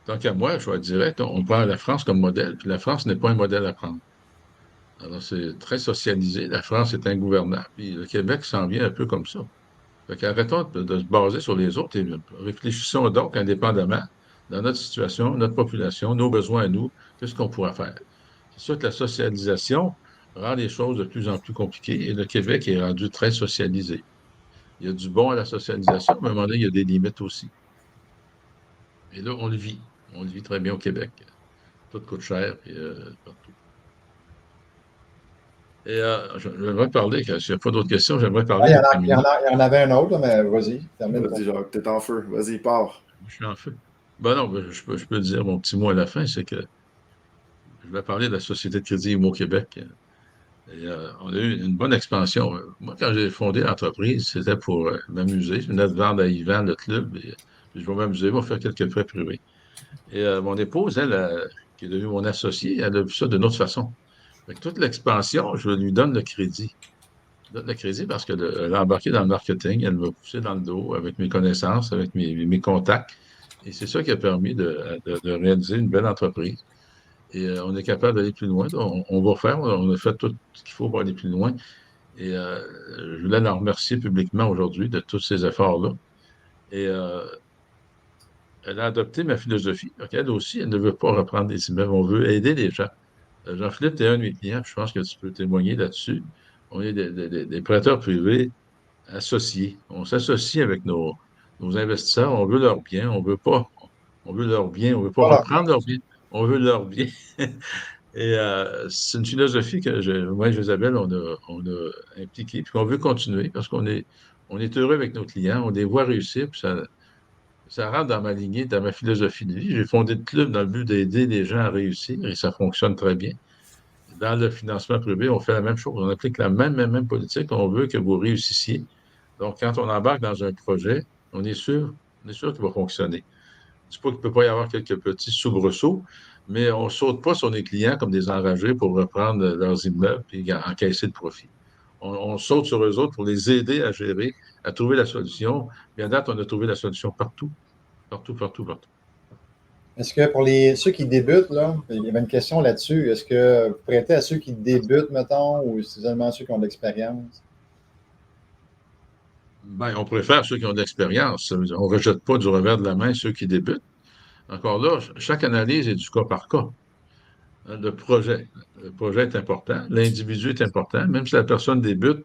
Tant qu'à moi, je vais être direct, on prend la France comme modèle, puis la France n'est pas un modèle à prendre. Alors, c'est très socialisé. La France est ingouvernable, puis le Québec s'en vient un peu comme ça. Fait qu'arrêtons de se baser sur les autres et réfléchissons donc indépendamment dans notre situation, notre population, nos besoins à nous, qu'est-ce qu'on pourra faire. C'est sûr que la socialisation rend les choses de plus en plus compliquées et le Québec est rendu très socialisé. Il y a du bon à la socialisation, mais à un moment donné, il y a des limites aussi. Et là, on le vit. On le vit très bien au Québec. Tout coûte cher et, partout. Et j'aimerais parler, s'il n'y a pas d'autres questions, j'aimerais Ah, parler des communistes. il y en avait un autre, mais vas-y, termine ton. Vas-y, Jacques, t'es en feu. Vas-y, pars. Je suis en feu. Ben non, ben, je peux dire mon petit mot à la fin, c'est que je vais parler de la Société de crédit Immo Québec. Et, on a eu une bonne expansion. Moi, quand j'ai fondé l'entreprise, c'était pour m'amuser. Je venais de vendre à Yvan le club. Et, puis je vais m'amuser, je vais faire quelques prêts privés. Et mon épouse, elle, qui est devenue mon associée, elle a vu ça d'une autre façon. Fait que toute l'expansion, je lui donne le crédit. Je donne le crédit parce qu'elle a embarqué dans le marketing, elle m'a poussé dans le dos avec mes connaissances, avec mes contacts. Et c'est ça qui a permis de réaliser une belle entreprise. Et on est capable d'aller plus loin. On va faire, on a fait tout ce qu'il faut pour aller plus loin. Et je voulais la remercier publiquement aujourd'hui de tous ces efforts-là. Et elle a adopté ma philosophie. Donc, elle aussi, elle ne veut pas reprendre des immeubles. On veut aider les gens. Jean-Philippe, tu es un de mes clients, puis je pense que tu peux témoigner là-dessus. On est des prêteurs privés associés. On s'associe avec nos investisseurs. On veut leur bien. On veut leur bien. On veut pas Voilà. reprendre leur bien. On veut leur bien. Et c'est une philosophie que moi et Josabelle, on a impliquée, puis qu'on veut continuer parce on est heureux avec nos clients, on les voit réussir, puis ça rentre dans ma lignée, dans ma philosophie de vie. J'ai fondé le club dans le but d'aider les gens à réussir et ça fonctionne très bien. Dans le financement privé, on fait la même chose. On applique la même politique. On veut que vous réussissiez. Donc, quand on embarque dans un projet, on est sûr qu'il va fonctionner. Je ne dis pas qu'il ne peut pas y avoir quelques petits soubresauts, mais on ne saute pas sur les clients comme des enragés pour reprendre leurs immeubles et encaisser le profit. On saute sur eux autres pour les aider à gérer, à trouver la solution. Et à date, on a trouvé la solution partout, partout, partout, partout. Est-ce que pour ceux qui débutent, là, il y avait une question là-dessus. Est-ce que vous prêtez à ceux qui débutent, mettons, ou c'est seulement ceux qui ont de l'expérience? Ben, on préfère ceux qui ont de l'expérience. On ne rejette pas du revers de la main ceux qui débutent. Encore là, chaque analyse est du cas par cas. Le projet. Le projet est important. L'individu est important. Même si la personne débute,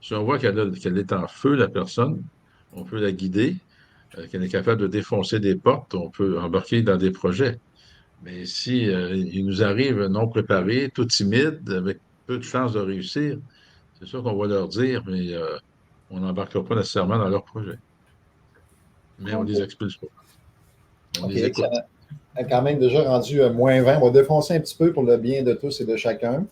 si on voit qu'elle est en feu, la personne, on peut la guider, qu'elle est capable de défoncer des portes, on peut embarquer dans des projets. Mais si il nous arrive non préparé, tout timide, avec peu de chances de réussir, c'est sûr qu'on va leur dire, mais on n'embarquera pas nécessairement dans leur projet. Mais on OK. les expulse pas. On OK, les écoute. excellent. Quand même déjà rendu -20. On va défoncer un petit peu pour le bien de tous et de chacun.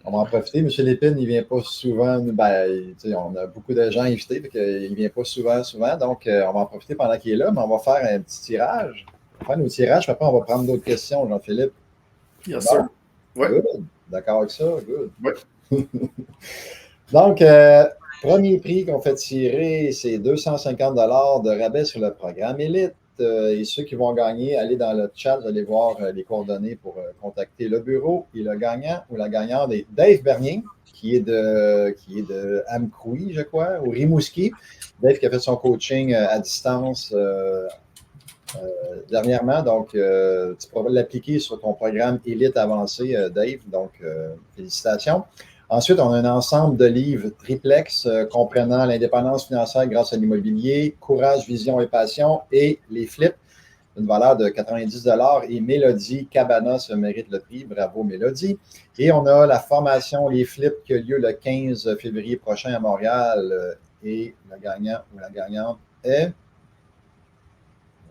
On va en profiter. M. Lépine, il ne vient pas souvent. Ben, on a beaucoup de gens invités, donc il ne vient pas souvent. Donc, on va en profiter pendant qu'il est là, mais on va faire un petit tirage. On va faire nos tirages, puis après, on va prendre d'autres questions, Jean-Philippe. Yes, sir. Bon? Ouais. Good. D'accord avec ça? Good. Ouais. Donc, premier prix qu'on fait tirer, c'est 250 de rabais sur le programme Élite. Et ceux qui vont gagner, allez dans le chat, vous allez voir les coordonnées pour contacter le bureau. Et le gagnant ou la gagnante est Dave Bernier, qui est de Amkoui, je crois, ou Rimouski. Dave qui a fait son coaching à distance dernièrement. Donc, tu pourras l'appliquer sur ton programme Élite avancé, Dave. Donc, félicitations. Ensuite, on a un ensemble de livres triplex comprenant l'indépendance financière grâce à l'immobilier, courage, vision et passion et les flips d'une valeur de 90 et Mélodie Cabana se mérite le prix. Bravo, Mélodie. Et on a la formation Les Flips qui a lieu le 15 février prochain à Montréal. Et le gagnant ou la gagnante est...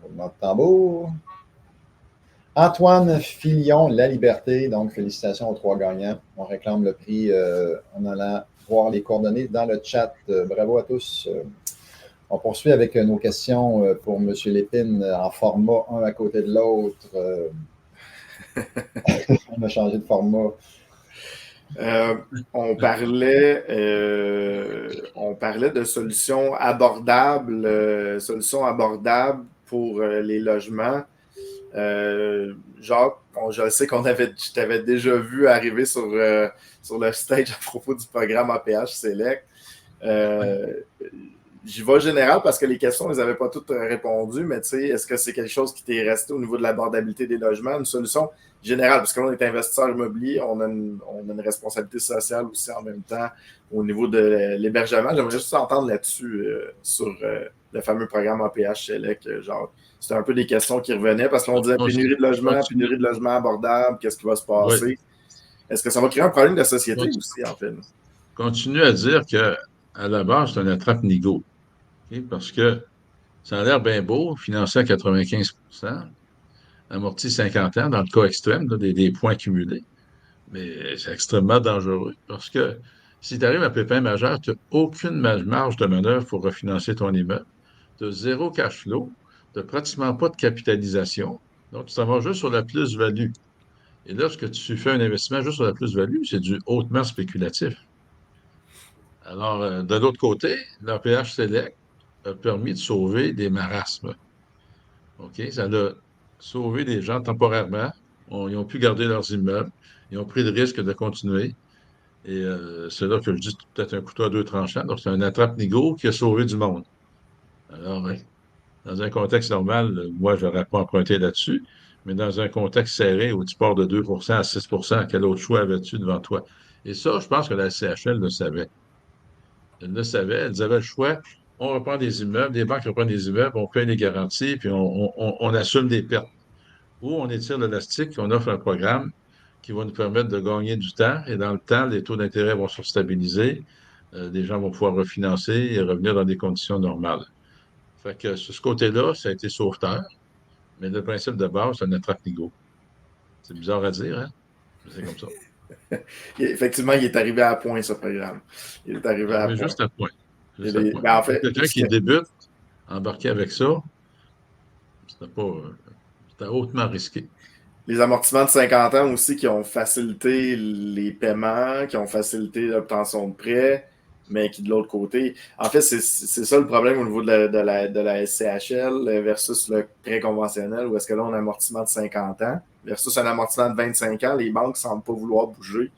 Roulement de tambour. Antoine Filion, La Liberté. Donc, félicitations aux 3 gagnants. On réclame le prix en allant voir les coordonnées dans le chat. Bravo à tous. On poursuit avec nos questions pour M. Lépine en format un à côté de l'autre. On a changé de format. On parlait de solutions abordables pour les logements. Jacques, je sais je t'avais déjà vu arriver sur le stage à propos du programme APH Select. J'y vais général parce que les questions, ils n'avaient pas toutes répondu, mais tu sais, est-ce que c'est quelque chose qui t'est resté au niveau de l'abordabilité des logements? Une solution générale, parce que là, on est investisseur immobilier, on a une responsabilité sociale aussi en même temps au niveau de l'hébergement. J'aimerais juste entendre là-dessus sur le fameux programme APH Select, genre. C'était un peu des questions qui revenaient parce qu'on disait pénurie de logements abordables, qu'est-ce qui va se passer? Oui. Est-ce que ça va créer un problème de société aussi, en fait? Continue à dire qu'à la base, c'est un attrape-nigo. Okay? Parce que ça a l'air bien beau, financé à 95 amorti 50 ans, dans le cas extrême, là, des points cumulés. Mais c'est extrêmement dangereux parce que si tu arrives à pépin majeur, tu n'as aucune marge de manœuvre pour refinancer ton immeuble. Tu as zéro cash flow, tu n'as pratiquement pas de capitalisation. Donc, tu t'en vas juste sur la plus-value. Et lorsque tu fais un investissement juste sur la plus-value, c'est du hautement spéculatif. Alors, de l'autre côté, l'APH Select a permis de sauver des marasmes. OK? Ça a sauvé des gens temporairement. Ils ont pu garder leurs immeubles. Ils ont pris le risque de continuer. Et c'est là que je dis peut-être un couteau à 2 tranchants. Donc, c'est un attrape-nigo qui a sauvé du monde. Alors, dans un contexte normal, moi, je n'aurais pas emprunté là-dessus. mais dans un contexte serré où tu pars de 2 à 6 quel autre choix avais-tu devant toi? Et ça, je pense que la CHL le savait. Elle le savait, elles avaient le choix. On reprend des immeubles, les banques reprennent des immeubles, on paye les garanties, puis on assume des pertes. Ou on étire l'élastique, on offre un programme qui va nous permettre de gagner du temps, et dans le temps, les taux d'intérêt vont se stabiliser, les gens vont pouvoir refinancer et revenir dans des conditions normales. Fait que sur ce côté-là, ça a été sauveteur, mais le principe de base, c'est un attrape-nigo. C'est bizarre à dire, hein? Mais c'est comme ça. Effectivement, il est arrivé à point, ce programme. Il est arrivé à Mais point. juste à point. Juste à point. Ben, en Pour fait, quelqu'un qui débute, embarquer avec ça, c'était hautement risqué. les amortissements de 50 ans aussi qui ont facilité les paiements, qui ont facilité l'obtention de prêts, mais qui de l'autre côté. En fait, c'est ça le problème au niveau de la SCHL versus le prêt conventionnel, où est-ce que là, on a un amortissement de 50 ans versus un amortissement de 25 ans. Les banques ne semblent pas vouloir bouger.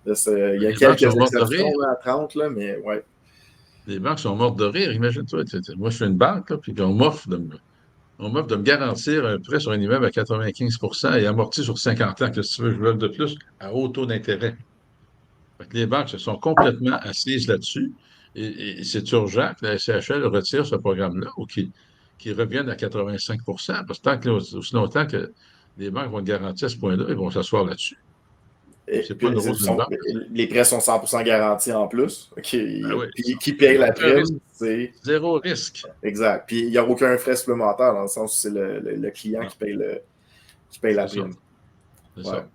Il y a quelques exceptions là, à 30, là, mais ouais. Les banques sont mortes de rire. Imagine-toi, moi, je suis une banque, là, puis on m'offre de me garantir un prêt sur un immeuble à 95 et amorti sur 50 ans. Qu'est-ce que tu veux, je veux de plus à haut taux d'intérêt. Fait que les banques se sont complètement assises là-dessus et c'est urgent que la SCHL retire ce programme-là ou qu'il revienne à 85 parce que aussi longtemps que les banques vont te garantir à ce point-là, ils vont s'asseoir là-dessus. C'est pas le rôle d'une banque. Les prêts sont 100% garantis en plus. Ben oui, qui paye la prime, c'est. Zéro risque. Exact. Puis il n'y a aucun frais supplémentaire dans le sens où c'est le client qui paye la prime. C'est ça.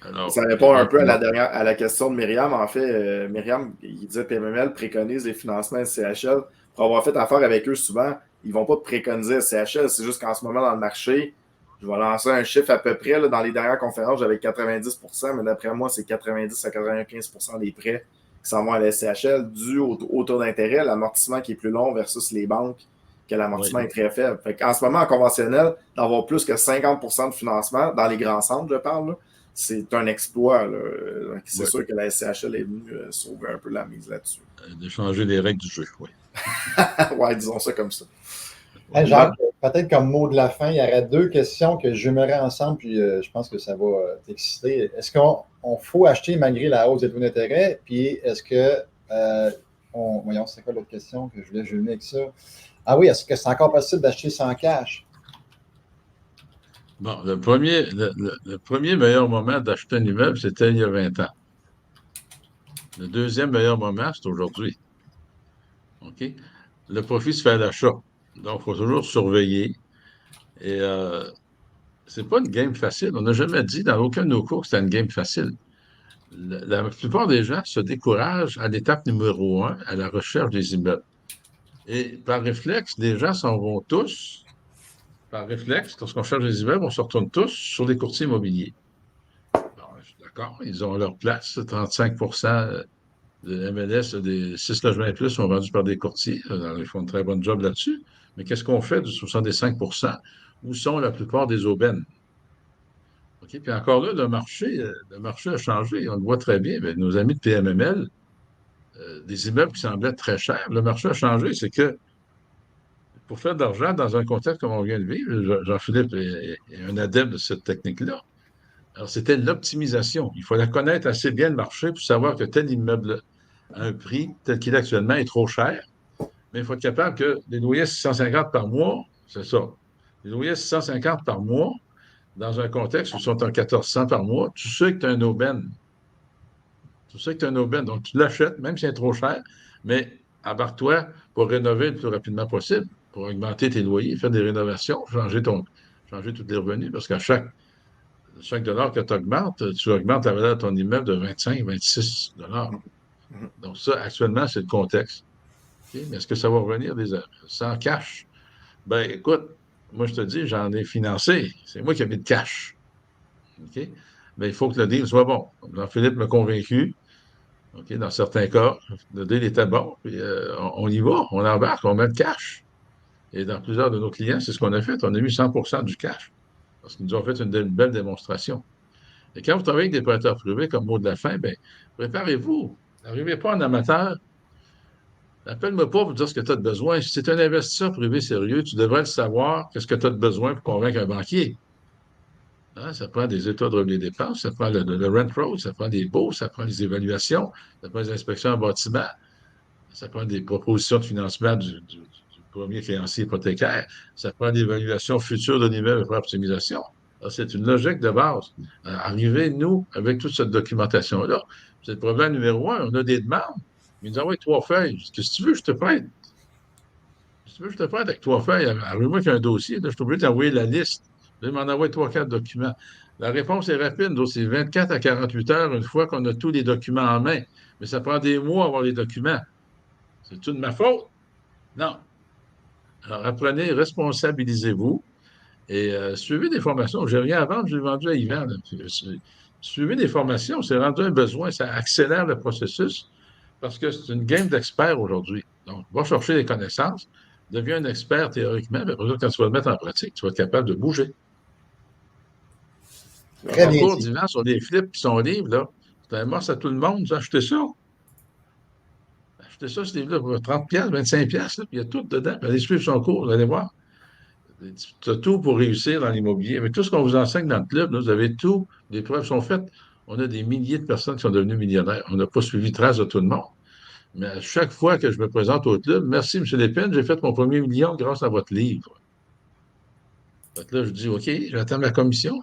Alors, ça répond un peu à la question de Myriam. En fait, Myriam, il disait que PMML préconise les financements SCHL. Pour avoir fait affaire avec eux souvent, ils ne vont pas préconiser SCHL. C'est juste qu'en ce moment, dans le marché, je vais lancer un chiffre à peu près. Là, dans les dernières conférences, j'avais 90%, mais d'après moi, c'est 90 à 95% des prêts qui s'en vont à la SCHL dû au taux d'intérêt, l'amortissement qui est plus long versus les banques, que l'amortissement est très faible. En ce moment, en conventionnel, d'avoir plus que 50% de financement, dans les grands centres, je parle, là, c'est un exploit. C'est sûr que la SCHL est venue sauver un peu la mise là-dessus. De changer les règles du jeu, oui. Ouais, disons ça comme ça. Hey Jacques, peut-être comme mot de la fin, il y aurait deux questions que je jumellerai ensemble, puis je pense que ça va t'exciter. Est-ce qu'on faut acheter malgré la hausse des taux d'intérêt? Puis est-ce que, voyons, c'est quoi l'autre question que je voulais jumeler avec ça? Ah oui, est-ce que c'est encore possible d'acheter sans cash? Bon, le premier meilleur moment d'acheter un immeuble, c'était il y a 20 ans. Le deuxième meilleur moment, c'est aujourd'hui. OK? Le profit se fait à l'achat. Donc, il faut toujours surveiller. Et c'est pas une game facile. On n'a jamais dit dans aucun de nos cours que c'était une game facile. La plupart des gens se découragent à l'étape numéro 1, à la recherche des immeubles. Et par réflexe, les gens s'en vont tous. Par réflexe, lorsqu'on cherche des immeubles, on se retourne tous sur les courtiers immobiliers. Bon, je suis d'accord, ils ont leur place. 35 de MLS, des 6 logements et plus sont vendus par des courtiers. Alors, ils font un très bon job là-dessus. Mais qu'est-ce qu'on fait du 65 Où sont la plupart des aubaines? OK? Puis encore là, le marché a changé. On le voit très bien. Bien, nos amis de PMML, des immeubles qui semblaient très chers, le marché a changé. C'est que pour faire de l'argent dans un contexte comme on vient de vivre, Jean-Philippe est un adepte de cette technique-là. Alors, c'était l'optimisation. Il fallait connaître assez bien le marché pour savoir que tel immeuble à un prix tel qu'il est actuellement est trop cher. Mais il faut être capable que les loyers 650 par mois, c'est ça. Les loyers 650 par mois, dans un contexte où ils sont en 1400 par mois, tu sais que tu as un aubaine. Tu sais que tu as un aubaine. Donc, tu l'achètes, même si c'est trop cher, mais embarque-toi pour rénover le plus rapidement possible, pour augmenter tes loyers, faire des rénovations, changer tous les revenus, parce qu'à chaque dollar que tu augmentes, tu augmentes la valeur de ton immeuble de 25, 26 dollars. Donc, ça, actuellement, c'est le contexte. Okay? Mais est-ce que ça va revenir sans cash? Ben, écoute, moi, je te dis, j'en ai financé. C'est moi qui ai mis de cash. OK? Mais il faut que le deal soit bon. Jean-Philippe m'a convaincu. OK? Dans certains cas, le deal était bon. Puis, on y va, on embarque, on met le cash. Et dans plusieurs de nos clients, c'est ce qu'on a fait. On a mis 100% du cash. Parce qu'ils nous ont fait une belle démonstration. Et quand vous travaillez avec des prêteurs privés, comme mot de la fin, bien, préparez-vous. N'arrivez pas en amateur. Appelle-moi pas pour dire ce que tu as de besoin. Si tu es un investisseur privé sérieux, tu devrais le savoir, qu'est-ce que tu as de besoin pour convaincre un banquier. Hein, ça prend des états de revenus et dépenses, ça prend le rent roll, ça prend des baux, ça prend les évaluations, ça prend les inspections en bâtiment, ça prend des propositions de financement du premier créancier hypothécaire, ça prend l'évaluation future de l'immeuble pour optimisation. C'est une logique de base. Arriver, nous, avec toute cette documentation-là, c'est le problème numéro un. On a des demandes. Ils nous envoient 3 feuilles. Qu'est-ce que tu veux, je te prête? Si tu veux, je te prête avec 3 feuilles. Arrive-moi avec un dossier. Là, je suis obligé d'envoyer la liste. Je vais m'en envoyer 3, 4 documents. La réponse est rapide. C'est 24 à 48 heures une fois qu'on a tous les documents en main. Mais ça prend des mois à avoir les documents. C'est tout de ma faute? Non. Alors, apprenez, responsabilisez-vous et suivez des formations. J'ai rien à vendre, je l'ai vendu à Yvan. Suivez des formations, c'est rendu un besoin, ça accélère le processus parce que c'est une game d'experts aujourd'hui. Donc, va chercher des connaissances, deviens un expert théoriquement, mais après ça, quand tu vas le mettre en pratique, tu vas être capable de bouger. Le Très bien concours dit. d'Yvan sur des flips qui sont livres, là, c'est un must à tout le monde. Achetez ça. Achetez ça, ce livre-là, pour 30$, 25$, là, puis il y a tout dedans. Allez suivre son cours, vous allez voir. Tu as tout pour réussir dans l'immobilier. Mais tout ce qu'on vous enseigne dans le club, là, vous avez tout, les preuves sont faites. On a des milliers de personnes qui sont devenues millionnaires. On n'a pas suivi trace de tout le monde. Mais à chaque fois que je me présente au club, merci, M. Lépine, j'ai fait mon premier million grâce à votre livre. Donc là, je dis, OK, j'attends ma commission.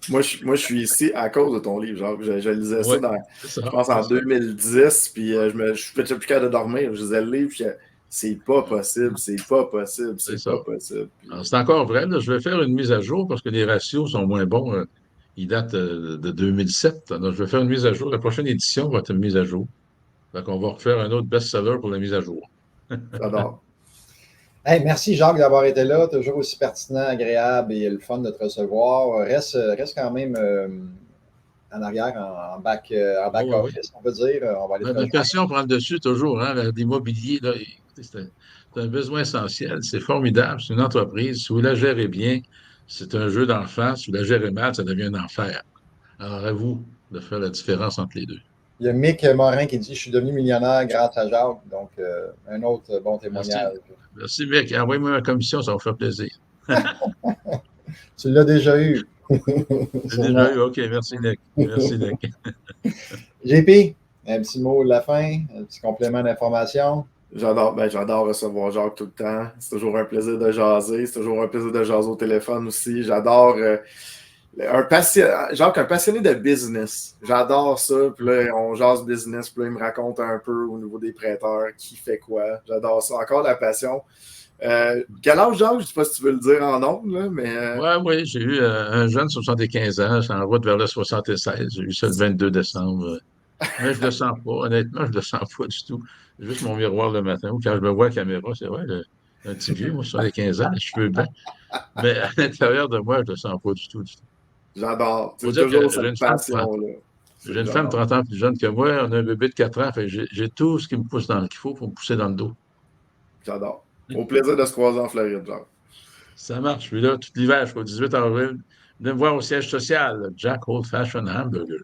Moi, je suis ici à cause de ton livre. Genre, je lisais ça Oui, c'est ça. je pense, en 2010, puis je suis plus capable de dormir. Je lisais le livre, puis c'est pas possible, c'est pas possible, C'est c'est ça. pas possible. Alors, c'est encore vrai. Là, je vais faire une mise à jour parce que les ratios sont moins bons. Ils datent de 2007. Donc, je vais faire une mise à jour. La prochaine édition va être une mise à jour. Donc, on va refaire un autre best-seller pour la mise à jour. J'adore. Hey, merci Jacques d'avoir été là, toujours aussi pertinent, agréable et le fun de te recevoir. Reste quand même en arrière, en back, en back Oui, oui, oui. office, on peut dire. On va aller te Ma rejoindre. passion prend le dessus toujours. Hein, l'immobilier, là, écoutez, c'est un besoin essentiel. C'est formidable. C'est une entreprise. Si vous la gérez bien, c'est un jeu d'enfant. Si vous la gérez mal, ça devient un enfer. Alors, à vous de faire la différence entre les deux. Il y a Mick Morin qui dit: Je suis devenu millionnaire grâce à Jacques. Donc, un autre bon Merci. témoignage. Merci, mec. Envoyez-moi ma commission, ça va me faire plaisir. Tu l'as déjà eu. J'ai déjà eu. OK, merci, Nick. Merci, Nick. JP, un petit mot de la fin, un petit complément d'information. J'adore recevoir Jacques tout le temps. C'est toujours un plaisir de jaser. C'est toujours un plaisir de jaser au téléphone aussi. J'adore Jacques, un passionné de business. J'adore ça. Puis là, on jase business. Puis là, il me raconte un peu au niveau des prêteurs, qui fait quoi. J'adore ça. Encore la passion. Quel âge, Jacques? Je ne sais pas si tu veux le dire en nombre, là, mais. Oui, j'ai eu un jeune 75 ans, c'est en route vers le 76. J'ai eu ça le 22 décembre. Mais je ne le sens pas. Honnêtement, je ne le sens pas du tout. Juste mon miroir le matin, ou quand je me vois à la caméra, c'est vrai, un petit vieux, moi, 75 ans, les cheveux blancs. Mais à l'intérieur de moi, je ne le sens pas du tout. J'adore. Il faut C'est dire toujours que cette passion-là. j'ai une femme 30 ans plus jeune que moi, on a un bébé de 4 ans, fait que j'ai tout ce qui me pousse qu'il faut pour me pousser dans le dos. J'adore. Au plaisir de se croiser en Floride, Jacques. Ça marche, je suis là tout l'hiver jusqu'au 18 avril. Venez me voir au siège social, Jack Old Fashioned Hamburger.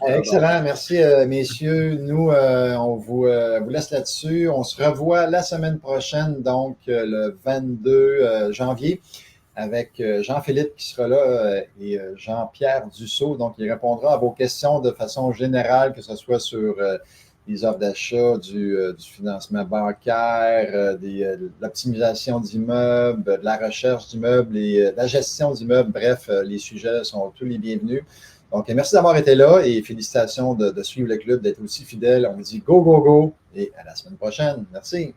Excellent, merci messieurs. Nous, on vous laisse là-dessus. On se revoit la semaine prochaine, donc le 22 janvier, avec Jean-Philippe qui sera là et Jean-Pierre Dussault. Donc, il répondra à vos questions de façon générale, que ce soit sur les offres d'achat, du financement bancaire, de l'optimisation d'immeubles, de la recherche d'immeubles et la gestion d'immeubles. Bref, les sujets sont tous les bienvenus. Donc, merci d'avoir été là et félicitations de suivre le club, d'être aussi fidèle. On vous dit go, go, go et à la semaine prochaine. Merci.